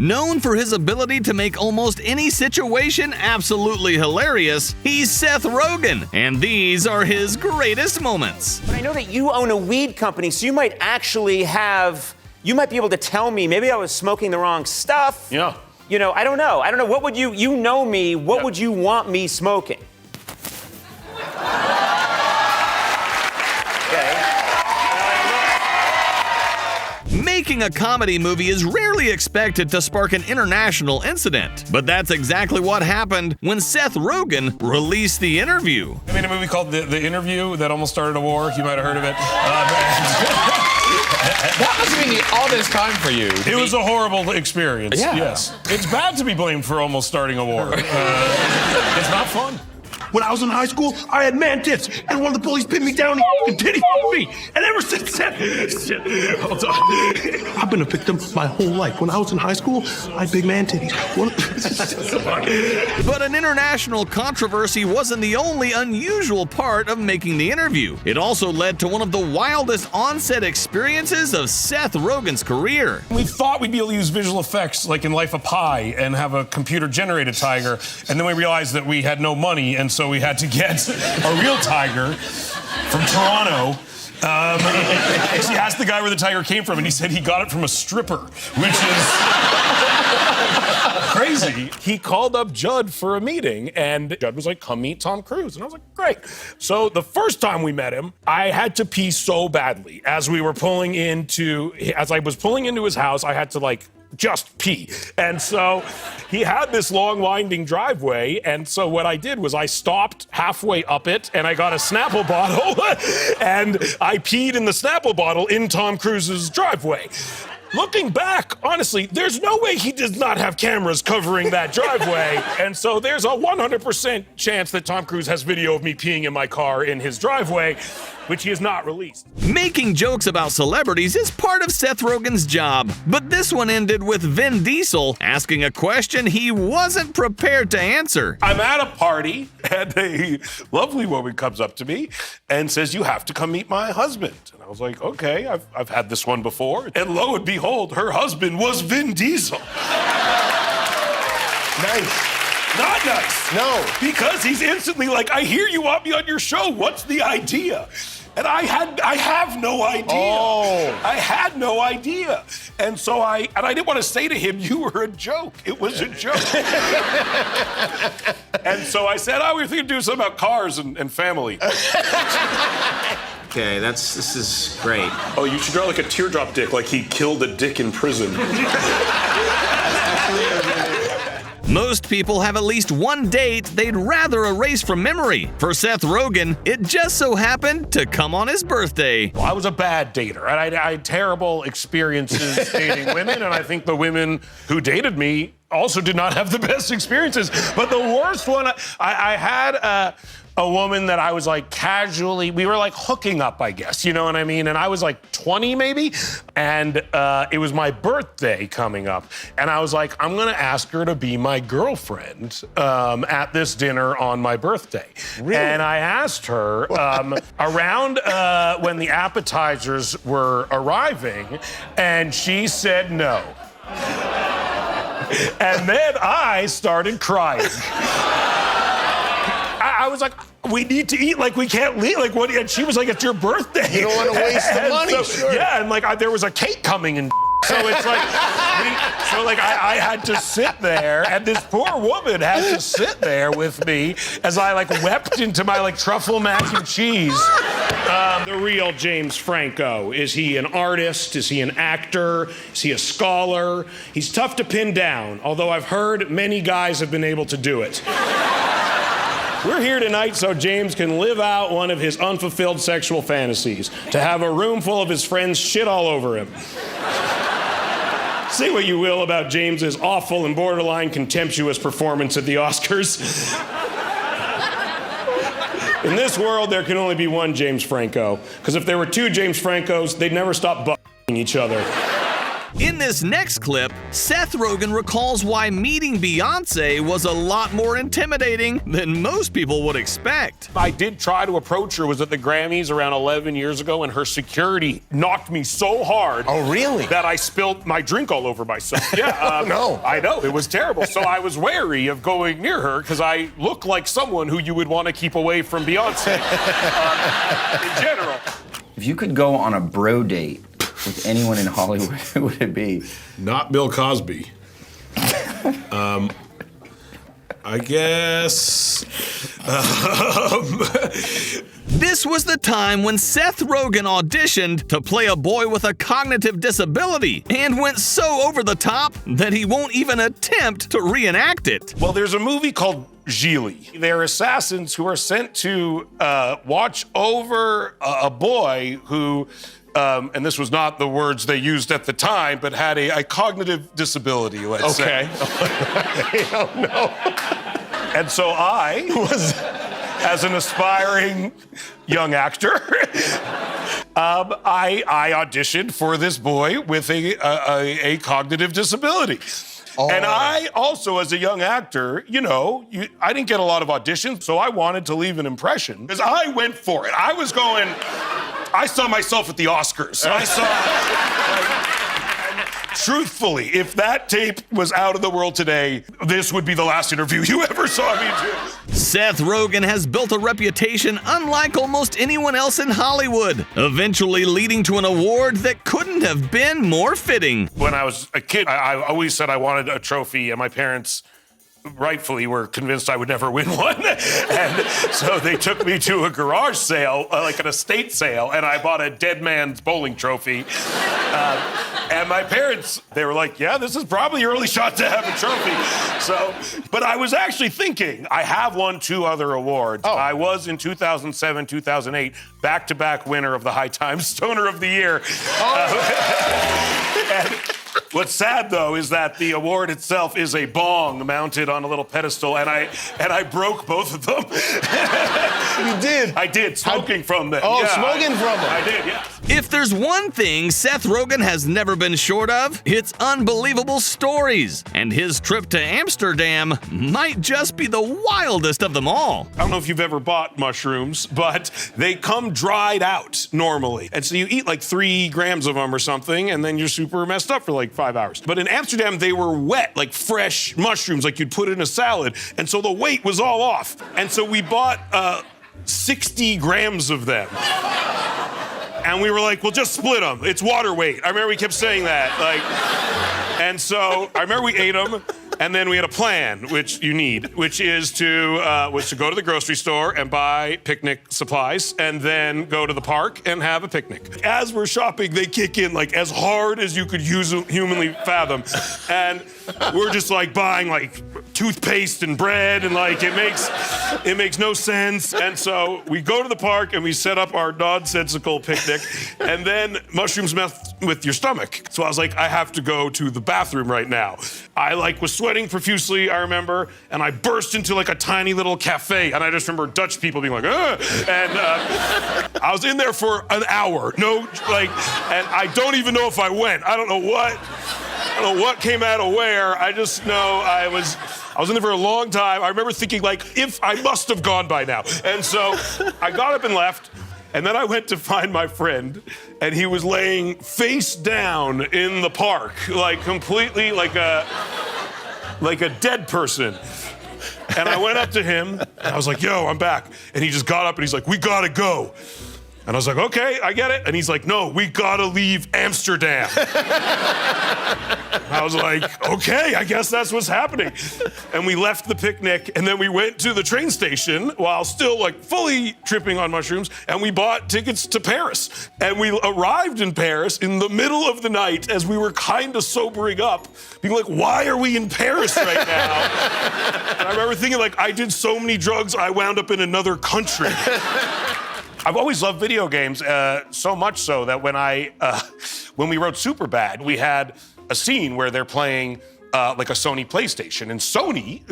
Known for his ability to make almost any situation absolutely hilarious, he's Seth Rogen, and these are his greatest moments. But I know that you own a weed company, so you might be able to tell me, maybe I was smoking the wrong stuff. Yeah. You know, I don't know. What would you know me, what would you want me smoking? Making a comedy movie is rarely expected to spark an international incident, but that's exactly what happened when Seth Rogen released The Interview. I made a movie called The Interview that almost started a war. You might have heard of it. That must have been all this time for you. It was a horrible experience, Yeah. yes. It's bad to be blamed for almost starting a war. It's not fun. When I was in high school, I had man tits, and one of the bullies pinned me down and titty me. And ever since then, hold on. I've been a victim my whole life. When I was in high school, I had big man titties. But an international controversy wasn't the only unusual part of making The Interview. It also led to one of the wildest on-set experiences of Seth Rogen's career. We thought we'd be able to use visual effects like in Life of Pi and have a computer-generated tiger, and then we realized that we had no money, and so we had to get a real tiger from Toronto. He asked the guy where the tiger came from, and he said he got it from a stripper, which is crazy. He called up Judd for a meeting, and Judd was like, come meet Tom Cruise. And I was like, great. So the first time we met him, I had to pee so badly. As I was pulling into his house, I had to just pee. And so he had this long winding driveway, and so what I did was I stopped halfway up it and I got a Snapple bottle and I peed in the Snapple bottle in Tom Cruise's driveway. Looking back, honestly, there's no way he does not have cameras covering that driveway. And so there's a 100% chance that Tom Cruise has video of me peeing in my car in his driveway, which he has not released. Making jokes about celebrities is part of Seth Rogen's job, but this one ended with Vin Diesel asking a question he wasn't prepared to answer. I'm at a party, and a lovely woman comes up to me and says, you have to come meet my husband. And I was like, okay, I've had this one before. And lo and behold, her husband was Vin Diesel. Nice. Not nice. No. Because he's instantly like, I hear you want me on your show. What's the idea? And I have no idea. Oh. I had no idea. And so I didn't want to say to him, you were a joke. It was a joke. And so I said, we were thinking of doing something about cars and family. Okay, this is great. Oh, you should draw like a teardrop dick, like he killed a dick in prison. Most people have at least one date they'd rather erase from memory. For Seth Rogen, it just so happened to come on his birthday. Well, I was a bad dater, and I had terrible experiences dating women, and I think the women who dated me also did not have the best experiences. But the worst one, I had a woman that I was casually, we were hooking up, I guess, you know what I mean? And I was 20 maybe, and it was my birthday coming up. And I was like, I'm gonna ask her to be my girlfriend at this dinner on my birthday. Really? And I asked her around when the appetizers were arriving, and she said no. And then I started crying. I was like, we need to eat, we can't leave, what? And she was like, it's your birthday. You don't want to waste the money, so, sure. Yeah, and there was a cake coming and so it's I had to sit there, and this poor woman had to sit there with me as I wept into my truffle mac and cheese. The real James Franco, is he an artist? Is he an actor? Is he a scholar? He's tough to pin down, although I've heard many guys have been able to do it. We're here tonight so James can live out one of his unfulfilled sexual fantasies, to have a room full of his friends shit all over him. Say what you will about James's awful and borderline contemptuous performance at the Oscars. In this world, there can only be one James Franco, because if there were two James Francos, they'd never stop each other. In this next clip, Seth Rogen recalls why meeting Beyoncé was a lot more intimidating than most people would expect. I did try to approach her, was at the Grammys around 11 years ago, and her security knocked me so hard. Oh, really? That I spilled my drink all over myself. Yeah, no. I know, it was terrible. So I was wary of going near her because I look like someone who you would want to keep away from Beyonce in general. If you could go on a bro date with anyone in Hollywood, who would it be? Not Bill Cosby. I guess. This was the time when Seth Rogen auditioned to play a boy with a cognitive disability and went so over the top that he won't even attempt to reenact it. Well, there's a movie called Gigli. They're assassins who are sent to watch over a boy who, and this was not the words they used at the time, but had a cognitive disability, let's say. Oh, no. And so I was, as an aspiring young actor, I auditioned for this boy with a cognitive disability. Oh. And I also, as a young actor, I didn't get a lot of auditions, so I wanted to leave an impression because I went for it. I saw myself at the Oscars. Truthfully, if that tape was out of the world today, this would be the last interview you ever saw me do. Seth Rogen has built a reputation unlike almost anyone else in Hollywood, eventually leading to an award that couldn't have been more fitting. When I was a kid, I always said I wanted a trophy, and my parents rightfully were convinced I would never win one. And so they took me to a garage sale, like an estate sale, and I bought a dead man's bowling trophy. And my parents, they were like, yeah, this is probably your only shot to have a trophy. But I was actually thinking, I have won 2 other awards. Oh. I was in 2007, 2008, back-to-back winner of the High Times Stoner of the Year. And what's sad, though, is that the award itself is a bong mounted on a little pedestal, and I broke both of them. You did? I did, smoking from them. Oh, Yeah, smoking from them. I did, yeah. If there's one thing Seth Rogen has never been short of, it's unbelievable stories. And his trip to Amsterdam might just be the wildest of them all. I don't know if you've ever bought mushrooms, but they come dried out normally. And so you eat like 3 grams of them or something, and then you're super messed up for like 5 hours. But in Amsterdam, they were wet, like fresh mushrooms, like you'd put in a salad. And so the weight was all off. And so we bought 60 grams of them. And we were like, well, just split them. It's water weight. I remember we kept saying that. And so I remember we ate them. And then we had a plan, which you need, which is was to go to the grocery store and buy picnic supplies, and then go to the park and have a picnic. As we're shopping, they kick in like as hard as you could humanly fathom, and we're just like buying like toothpaste and bread, and like it makes no sense. And so we go to the park and we set up our nonsensical picnic, and then mushrooms mess with your stomach. So I was like, I have to go to the bathroom right now. I was sweating profusely, I remember, and I burst into like a tiny little cafe, and I just remember Dutch people being like, ugh! And I was in there for an hour, and I don't even know if I went. I don't know what came out of where. I just know I was in there for a long time. I remember thinking if I must have gone by now. And so I got up and left. And then I went to find my friend, and he was laying face down in the park, completely like a dead person. And I went up to him, and I was like, yo, I'm back. And he just got up, and he's like, we gotta go. And I was like, okay, I get it. And he's like, no, we gotta leave Amsterdam. I was like, okay, I guess that's what's happening. And we left the picnic, and then we went to the train station while still fully tripping on mushrooms, and we bought tickets to Paris. And we arrived in Paris in the middle of the night as we were kind of sobering up, being like, why are we in Paris right now? And I remember thinking I did so many drugs, I wound up in another country. I've always loved video games, so much so that when we wrote Superbad, we had a scene where they're playing like a Sony PlayStation. And Sony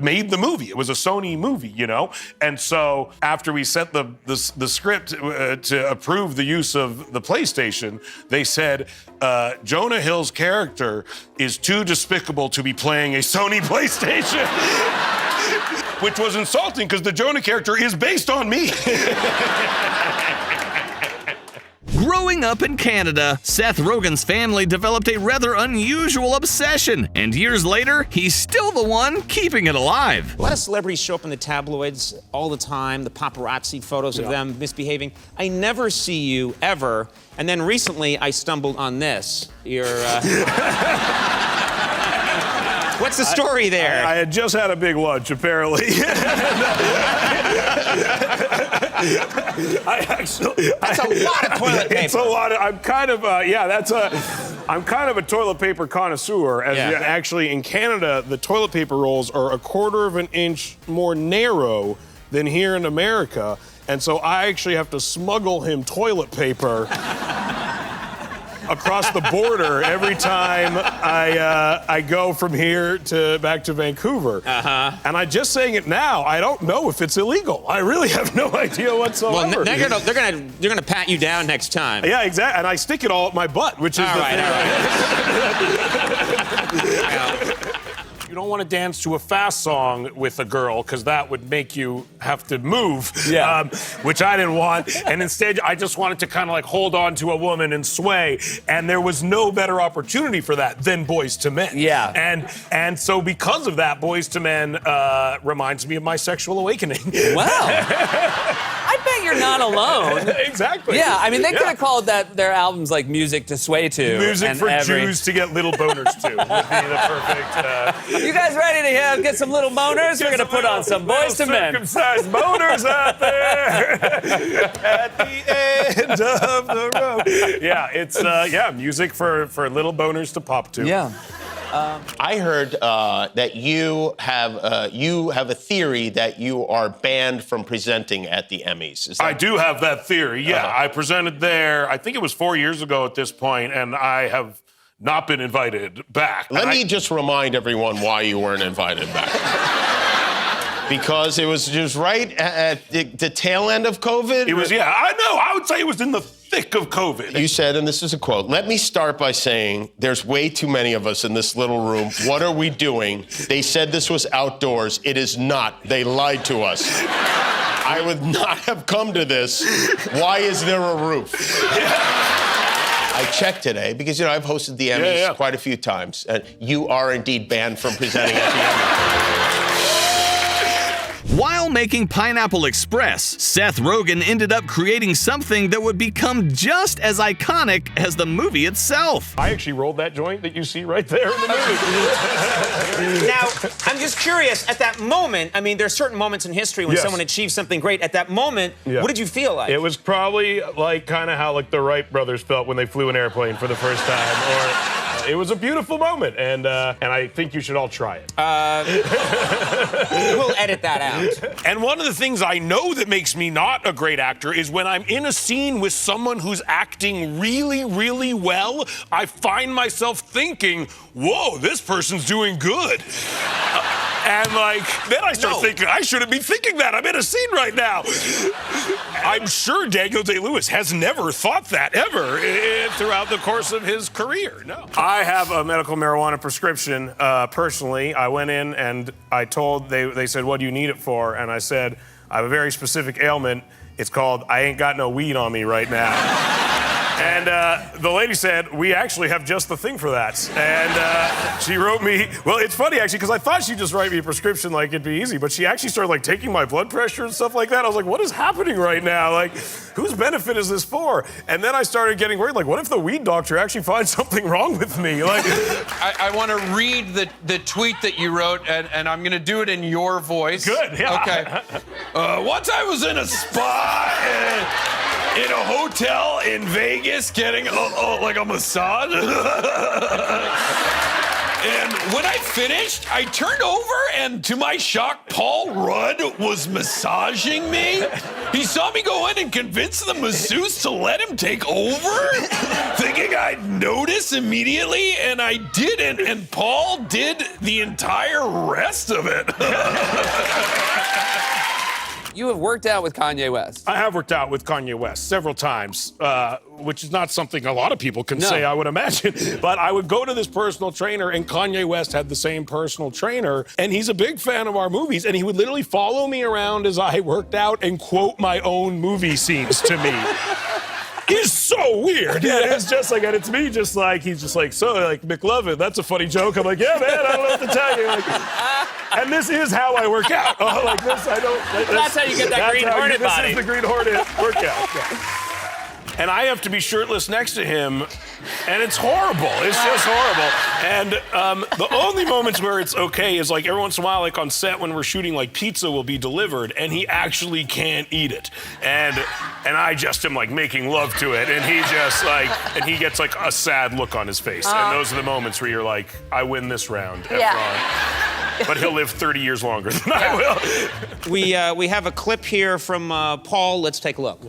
made the movie. It was a Sony movie, you know? And so after we sent the script to approve the use of the PlayStation, they said, Jonah Hill's character is too despicable to be playing a Sony PlayStation. Which was insulting because the Jonah character is based on me. Growing up in Canada, Seth Rogen's family developed a rather unusual obsession, and years later, he's still the one keeping it alive. A lot of celebrities show up in the tabloids all the time, the paparazzi photos of them misbehaving. I never see you, ever. And then recently, I stumbled on this. What's the story there? I had just had a big lunch, apparently. That's a lot of toilet paper. It's a lot of, I'm kind of a toilet paper connoisseur. Actually, in Canada, the toilet paper rolls are 1/4 of an inch more narrow than here in America. And so I actually have to smuggle him toilet paper across the border every time I go from here back to Vancouver. And I'm just saying it now. I don't know if it's illegal. I really have no idea whatsoever. Well, they're gonna pat you down next time. Yeah, exactly. And I stick it all up my butt, which is the thing. You don't want to dance to a fast song with a girl because that would make you have to move, which I didn't want. And instead, I just wanted to kind of like hold on to a woman and sway. And there was no better opportunity for that than Boys to Men. Yeah. And so because of that, Boys to Men reminds me of my sexual awakening. Wow. I bet you're not alone. Exactly. Yeah, I mean, they could have called their albums like Music to Sway To. Music for Jews to get little boners to would be the perfect... You guys ready to get some little boners? We're going to put on some Boys to Men. Circumcised boners out there at the end of the road. Yeah, it's music for little boners to pop to. Yeah. I heard that you have a theory that you are banned from presenting at the Emmys. Is that... I do have that theory, yeah. I presented there, I think it was 4 years ago at this point, and I have not been invited back. Let me just remind everyone why you weren't invited back. Because it was just right at the tail end of COVID? It was, yeah, I know. I would say it was in the thick of COVID. You said, and this is a quote, "Let me start by saying there's way too many of us in this little room. What are we doing? They said this was outdoors. It is not. They lied to us. I would not have come to this. Why is there a roof?" I checked today because, you know, I've hosted the Emmys quite a few times, and you are indeed banned from presenting at the Emmys. While making Pineapple Express, Seth Rogen ended up creating something that would become just as iconic as the movie itself. I actually rolled that joint that you see right there in the movie. Now, I'm just curious, at that moment, I mean, there's certain moments in history when someone achieves something great. At that moment, what did you feel like? It was probably like kind of how like the Wright brothers felt when they flew an airplane for the first time. Or it was a beautiful moment, and I think you should all try it. We'll edit that out. And one of the things I know that makes me not a great actor is when I'm in a scene with someone who's acting really, really well, I find myself thinking, whoa, this person's doing good. And like, then I start thinking, I shouldn't be thinking that. I'm in a scene right now. I'm sure Daniel Day-Lewis has never thought that ever throughout the course of his career. No. I have a medical marijuana prescription personally. I went in and I told, they said, what do you need it for? And I said, I have a very specific ailment. It's called, I ain't got no weed on me right now. And the lady said, we actually have just the thing for that. And she wrote me, well, it's funny actually, because I thought she'd just write me a prescription like it'd be easy, but she actually started like taking my blood pressure and stuff like that. I was like, what is happening right now? Like, whose benefit is this for? And then I started getting worried, like, what if the weed doctor actually finds something wrong with me? Like, I want to read the tweet that you wrote, and I'm going to do it in your voice. Good, yeah. Okay. Once I was in a spa in a hotel in Vegas getting like a massage. And when I finished, I turned over, and to my shock, Paul Rudd was massaging me. He saw me go in and convinced the masseuse to let him take over, thinking I'd notice immediately, and I didn't, and Paul did the entire rest of it. You have worked out with Kanye West. I have worked out with Kanye West several times, which is not something a lot of people can say, I would imagine. But I would go to this personal trainer, and Kanye West had the same personal trainer, and he's a big fan of our movies, and he would literally follow me around as I worked out and quote my own movie scenes to me. It's so weird. Yeah, it's just like, and it's me just like, he's just like, so like, McLovin, that's a funny joke. I'm like, yeah, man, I don't know what to tell you. Like, and this is how I work out. Oh, like this, I don't. Like, That's how you get that Green Hornet body. This is the Green Hornet workout. Yeah. And I have to be shirtless next to him, and it's horrible. It's just horrible. And the only moments where it's okay is like every once in a while, like on set when we're shooting, like pizza will be delivered, and he actually can't eat it. And I just am like making love to it, and he just like, and he gets like a sad look on his face. And those are the moments where you're like, I win this round, Efron. But he'll live 30 years longer than I will. We have a clip here from Paul. Let's take a look.